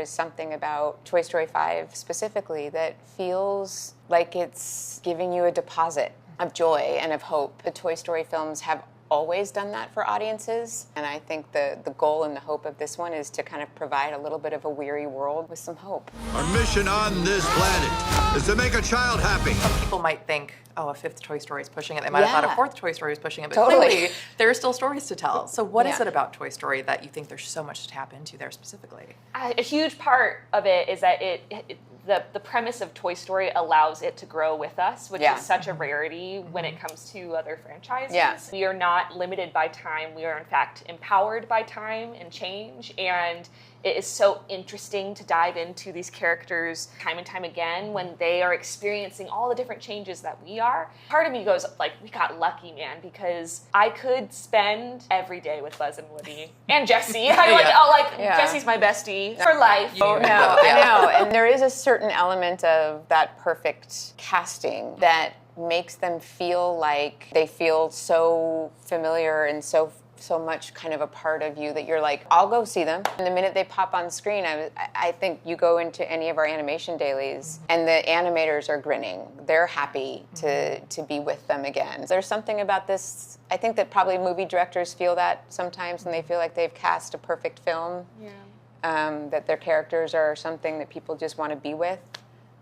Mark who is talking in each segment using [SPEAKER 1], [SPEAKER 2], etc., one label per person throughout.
[SPEAKER 1] is something about Toy Story 5 specifically that feels like it's giving you a deposit of joy and of hope. The Toy Story films have always done that for audiences, and I think the goal and the hope of this one is to kind of provide a little bit of a weary world with some hope.
[SPEAKER 2] Our mission on this planet is to make a child happy.
[SPEAKER 3] Some people might think, oh, a fifth Toy Story is pushing it. They might have thought a fourth Toy Story is pushing it, but clearly there are still stories to tell. So what is it about Toy Story that you think there's so much to tap into there specifically?
[SPEAKER 4] A huge part of it is that the premise of Toy Story allows it to grow with us, which is such a rarity when it comes to other franchises. Yeah. We are not limited by time. We are, in fact, empowered by time and change. And it is so interesting to dive into these characters time and time again when they are experiencing all the different changes that we are. Part of me goes, like, we got lucky, man, because I could spend every day with Buzz and Woody and Jessie. Jessie's my bestie for life.
[SPEAKER 1] I know. And there is a certain element of that perfect casting that makes them feel like they feel so familiar and so much kind of a part of you that you're like, I'll go see them. And the minute they pop on screen, I think you go into any of our animation dailies and the animators are grinning. They're happy to be with them again. There's something about this, I think that probably movie directors feel that sometimes when they feel like they've cast a perfect film, that their characters are something that people just want to be with.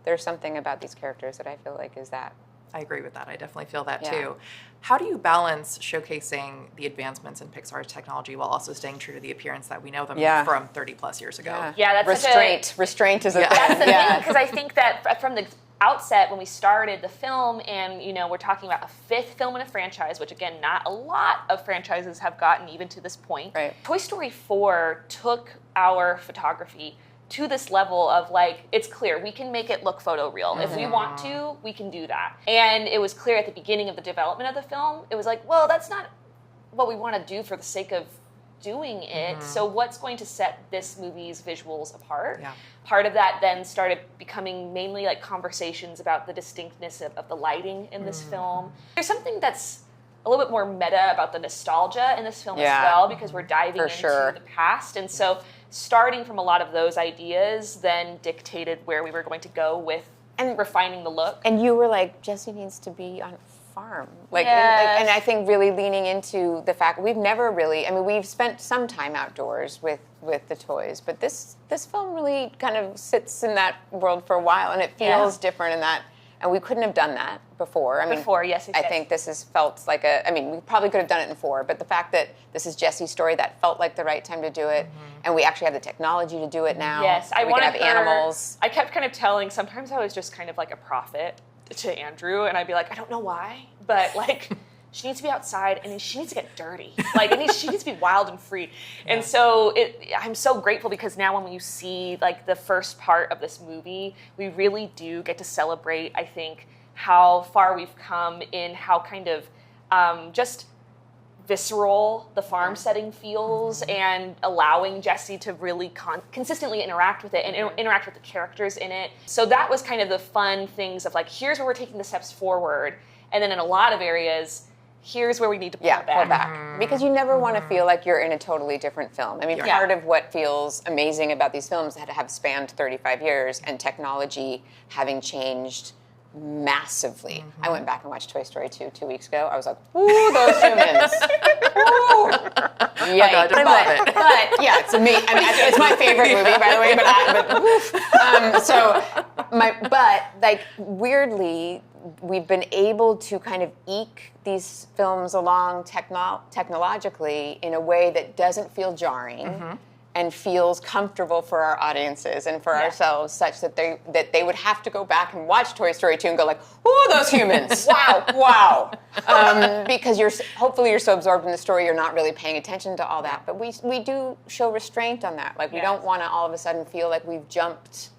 [SPEAKER 1] There's something about these characters that I feel like is that.
[SPEAKER 3] I agree with that. I definitely feel that too. How do you balance showcasing the advancements in Pixar's technology while also staying true to the appearance that we know them from 30 plus years ago?
[SPEAKER 4] Yeah, that's
[SPEAKER 1] Restraint. Restraint is a thing.
[SPEAKER 4] That's the thing, because I think that from the outset when we started the film, and we're talking about a fifth film in a franchise, which again, not a lot of franchises have gotten even to this point.
[SPEAKER 1] Right.
[SPEAKER 4] Toy Story 4 took our photography to this level of like, it's clear we can make it look photoreal. If we want to, we can do that. And it was clear at the beginning of the development of the film, it was like, well, that's not what we want to do for the sake of doing it. So what's going to set this movie's visuals apart? Yeah. Part of that then started becoming mainly like conversations about the distinctness of the lighting in this film. There's something that's a little bit more meta about the nostalgia in this film as well, because we're diving into the past. And so starting from a lot of those ideas then dictated where we were going to go with and refining the look.
[SPEAKER 1] And you were like, Jessie needs to be on a farm. And I think really leaning into the fact we've never really, we've spent some time outdoors with the toys, but this film really kind of sits in that world for a while, and it feels different in that. And we couldn't have done that before. I think this has felt like we probably could have done it in 4, but the fact that this is Jessie's story, that felt like the right time to do it, and we actually have the technology to do it now.
[SPEAKER 4] Yes,
[SPEAKER 1] we can have animals.
[SPEAKER 4] I kept kind of telling, sometimes I was just kind of like a prophet to Andrew, and I'd be like, I don't know why, but like, she needs to be outside, and she needs to get dirty. She needs to be wild and free. Yeah. And so I'm so grateful, because now when you see like the first part of this movie, we really do get to celebrate, I think, how far we've come in how kind of just visceral the farm setting feels, and allowing Jessie to really consistently interact with it and interact with the characters in it. So that was kind of the fun things of like, here's where we're taking the steps forward. And then in a lot of areas, here's where we need to pull back.
[SPEAKER 1] Because you never want to feel like you're in a totally different film. Part of what feels amazing about these films that have spanned 35 years and technology having changed massively. I went back and watched Toy Story 2 2 weeks ago. I was like, ooh, those humans. Ooh. Yeah,
[SPEAKER 3] I love it.
[SPEAKER 1] But yeah, it's amazing. It's my favorite movie, by the way. But weirdly, we've been able to kind of eke these films along technologically in a way that doesn't feel jarring and feels comfortable for our audiences and for ourselves, such that they would have to go back and watch Toy Story 2 and go like, ooh, those humans, wow. Because hopefully you're so absorbed in the story, you're not really paying attention to all that. But we do show restraint on that. Like, we don't want to all of a sudden feel like we've jumped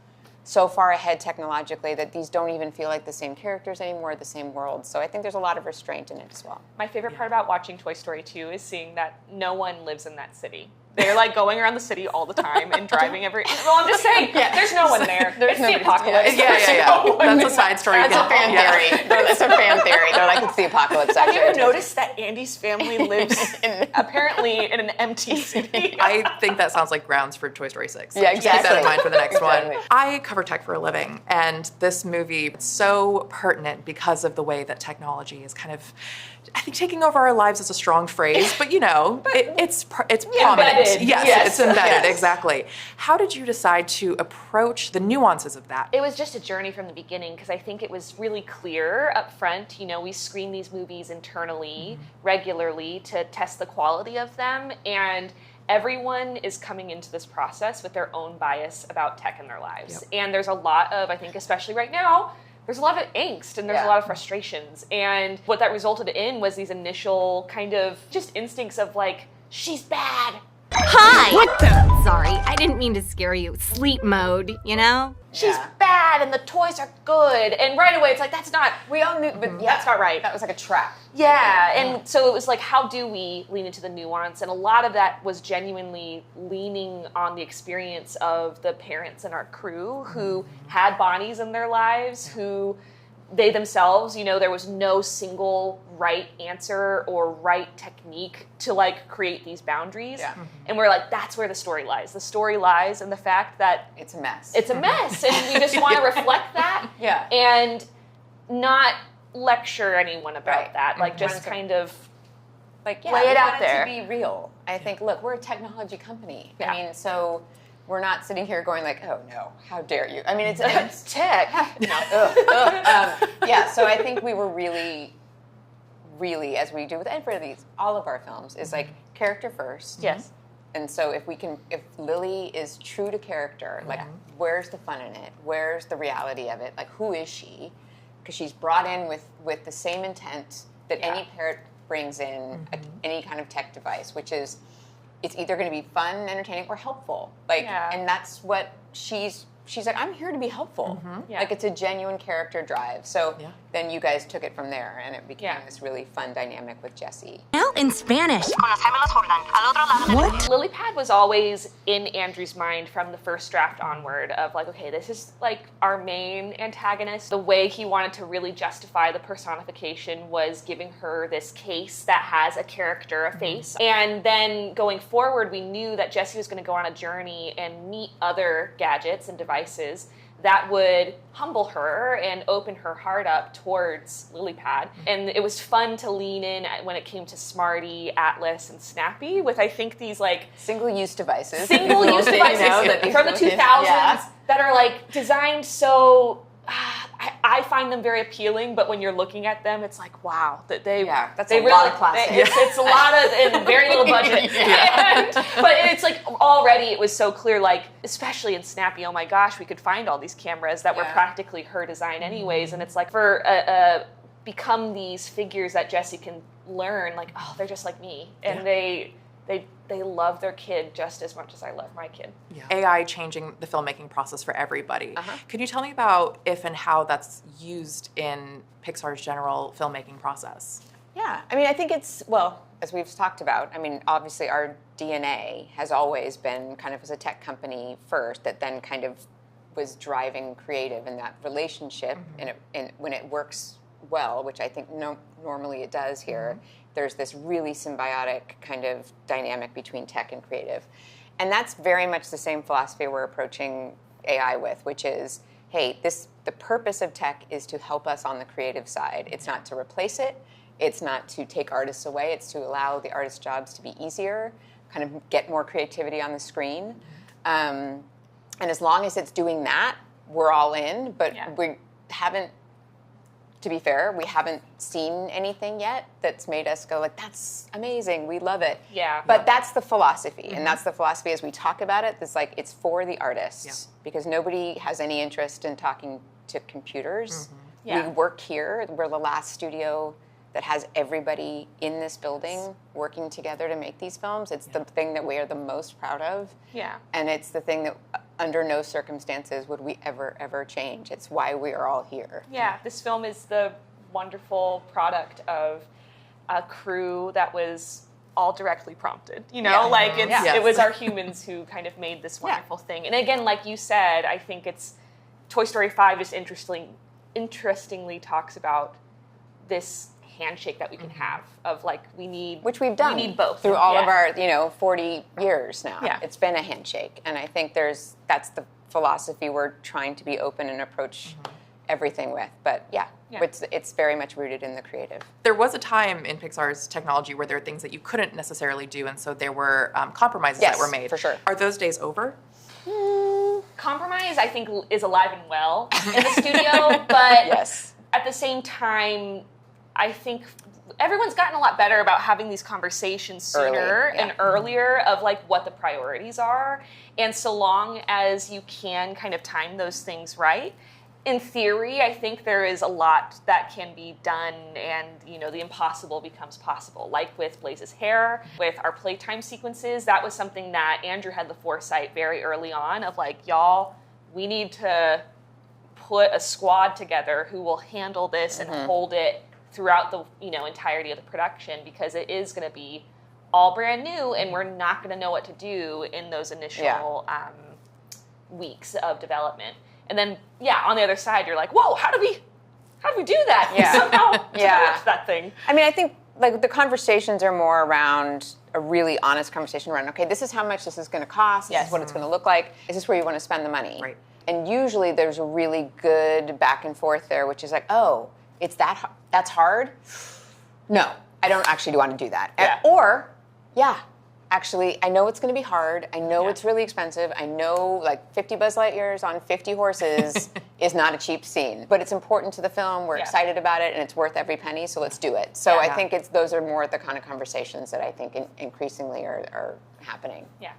[SPEAKER 1] so far ahead technologically that these don't even feel like the same characters anymore, the same world. So I think there's a lot of restraint in it as well.
[SPEAKER 4] My favorite part about watching Toy Story 2 is seeing that no one lives in that city. They're like going around the city all the time and driving every. Well, I'm just saying, there's no one there. It's the apocalypse.
[SPEAKER 3] Yeah. That's a side story.
[SPEAKER 1] That's a fan theory. That's a fan theory. They're like, it's the apocalypse.
[SPEAKER 4] Have you ever noticed that Andy's family lives apparently in an empty city?
[SPEAKER 3] I think that sounds like grounds for Toy Story 6.
[SPEAKER 1] Yeah, exactly.
[SPEAKER 3] Keep that in mind for the next
[SPEAKER 1] Exactly.
[SPEAKER 3] one. I cover tech for a living, and this movie is so pertinent because of the way that technology is kind of, I think taking over our lives is a strong phrase, but it's prominent.
[SPEAKER 4] Embedded.
[SPEAKER 3] Yes, it's embedded,
[SPEAKER 1] Yes.
[SPEAKER 3] exactly. How did you decide to approach the nuances of that?
[SPEAKER 4] It was just a journey from the beginning because I think it was really clear up front. We screen these movies internally regularly to test the quality of them, and everyone is coming into this process with their own bias about tech in their lives.
[SPEAKER 3] Yep.
[SPEAKER 4] And there's a lot of, I think, especially right now, there's a lot of angst and there's a lot of frustrations. And what that resulted in was these initial kind of just instincts of like, she's bad.
[SPEAKER 5] Hi! What the? Sorry, I didn't mean to scare you. Sleep mode,
[SPEAKER 4] She's bad and the toys are good. And right away it's like, that's not,
[SPEAKER 1] We all knew, but
[SPEAKER 4] that's not right.
[SPEAKER 1] That was like a trap.
[SPEAKER 4] Yeah, and so it was like, how do we lean into the nuance? And a lot of that was genuinely leaning on the experience of the parents in our crew who had Bonnies in their lives, who they themselves, there was no single right answer or right technique to like create these boundaries.
[SPEAKER 1] Yeah.
[SPEAKER 4] And we're like, that's where the story lies. The story lies in the fact that
[SPEAKER 1] It's a mess.
[SPEAKER 4] it's a mess, and we just want to reflect that.
[SPEAKER 1] Yeah.
[SPEAKER 4] And not lecture anyone about
[SPEAKER 1] Right.
[SPEAKER 4] that. Like, just
[SPEAKER 1] Wanted to-
[SPEAKER 4] kind of
[SPEAKER 1] like,
[SPEAKER 4] lay it out
[SPEAKER 1] we
[SPEAKER 4] there.
[SPEAKER 1] want it to be real. I think, look, we're a technology company.
[SPEAKER 4] Yeah.
[SPEAKER 1] I mean, so we're not sitting here going like, oh no, how dare you? I mean, it's
[SPEAKER 4] tech.
[SPEAKER 1] yeah. So I think we were really, as we do with all of our films, is like character first.
[SPEAKER 4] Yes.
[SPEAKER 1] And so if Lily is true to character, like where's the fun in it? Where's the reality of it? Like who is she? Because she's brought in with the same intent that any parent brings in any kind of tech device, which is it's either going to be fun, entertaining, or helpful. Like, and that's what she's like, I'm here to be helpful.
[SPEAKER 4] Yeah.
[SPEAKER 1] Like it's a genuine character drive. So then you guys took it from there, and it became this really fun dynamic with Jessie.
[SPEAKER 5] Now in Spanish.
[SPEAKER 4] LilyPad was always in Andrew's mind from the first draft onward of like, okay, this is like our main antagonist. The way he wanted to really justify the personification was giving her this case that has a character, a face. And then going forward, we knew that Jessie was going to go on a journey and meet other gadgets and devices that would humble her and open her heart up towards LilyPad. And it was fun to lean in when it came to Smarty, Atlas, and Snappy with, I think, these like
[SPEAKER 1] Single-use devices.
[SPEAKER 4] single-use devices from the 2000s that are like designed so... I find them very appealing, but when you're looking at them, it's like, wow, that
[SPEAKER 1] that's
[SPEAKER 4] they
[SPEAKER 1] a lot of plastic.
[SPEAKER 4] It's a lot of and very little budget. But it's like already it was so clear, like especially in Snappy, oh my gosh, we could find all these cameras that were practically her design anyways, and it's like for become these figures that Jessie can learn, like oh, they're just like me, and they love their kid just as much as I love my kid.
[SPEAKER 3] Yeah. AI changing the filmmaking process for everybody. Could you tell me about if and how that's used in Pixar's general filmmaking process?
[SPEAKER 1] Yeah, I mean, I think it's, well, as we've talked about, I mean, obviously our DNA has always been kind of as a tech company first, that then kind of was driving creative in that relationship, and when it works well, which I think normally it does here, there's this really symbiotic kind of dynamic between tech and creative. And that's very much the same philosophy we're approaching AI with, which is, hey, the purpose of tech is to help us on the creative side. It's not to replace it. It's not to take artists away. It's to allow the artists' jobs to be easier, kind of get more creativity on the screen. And as long as it's doing that, we're all in, but we haven't, to be fair, we haven't seen anything yet that's made us go like, that's amazing, we love it.
[SPEAKER 4] Yeah.
[SPEAKER 1] But that's the philosophy, and that's the philosophy as we talk about it. It's like, it's for the artists, because nobody has any interest in talking to computers. We work here. We're the last studio that has everybody in this building working together to make these films. It's the thing that we are the most proud of.
[SPEAKER 4] Yeah.
[SPEAKER 1] And it's the thing that under no circumstances would we ever change. It's why we are all here.
[SPEAKER 4] Yeah, this film is the wonderful product of a crew that was all directly prompted, you know, like it was our humans who kind of made this wonderful thing. And again, like you said, I think it's Toy Story 5 just interestingly talks about this handshake that we can have of like which we've done. We need both
[SPEAKER 1] through all of our 40 years now.
[SPEAKER 4] Yeah.
[SPEAKER 1] It's been a handshake, and I think that's the philosophy we're trying to be open and approach everything with. But it's very much rooted in the creative.
[SPEAKER 3] There was a time in Pixar's technology where there were things that you couldn't necessarily do, and so there were compromises that were made.
[SPEAKER 1] For sure.
[SPEAKER 3] Are those days over?
[SPEAKER 4] Compromise, I think, is alive and well in the studio, but
[SPEAKER 1] Yes.
[SPEAKER 4] at the same time, I think everyone's gotten a lot better about having these conversations sooner and earlier of like what the priorities are. And so long as you can kind of time those things right, in theory, I think there is a lot that can be done, and the impossible becomes possible. Like with Blaze's hair, with our playtime sequences, that was something that Andrew had the foresight very early on of like, y'all, we need to put a squad together who will handle this and hold it throughout the entirety of the production, because it is going to be all brand new, and we're not going to know what to do in those initial weeks of development. And then, on the other side, you're like, whoa, how do we do that?
[SPEAKER 1] Yeah.
[SPEAKER 4] Somehow developed that thing.
[SPEAKER 1] I mean, I think like the conversations are more around a really honest conversation around, okay, this is how much this is going to cost. This is what it's going to look like. Is this where you want to spend the money?
[SPEAKER 3] Right.
[SPEAKER 1] And usually there's a really good back and forth there, which is like, oh, it's that's hard? No, I don't actually want to do that.
[SPEAKER 4] Yeah.
[SPEAKER 1] Or, actually, I know it's going to be hard. I know it's really expensive. I know like 50 Buzz Lightyears on 50 horses is not a cheap scene, but it's important to the film. We're excited about it, and it's worth every penny, so let's do it. So I think those are more the kind of conversations that I think increasingly are happening.
[SPEAKER 4] Yeah.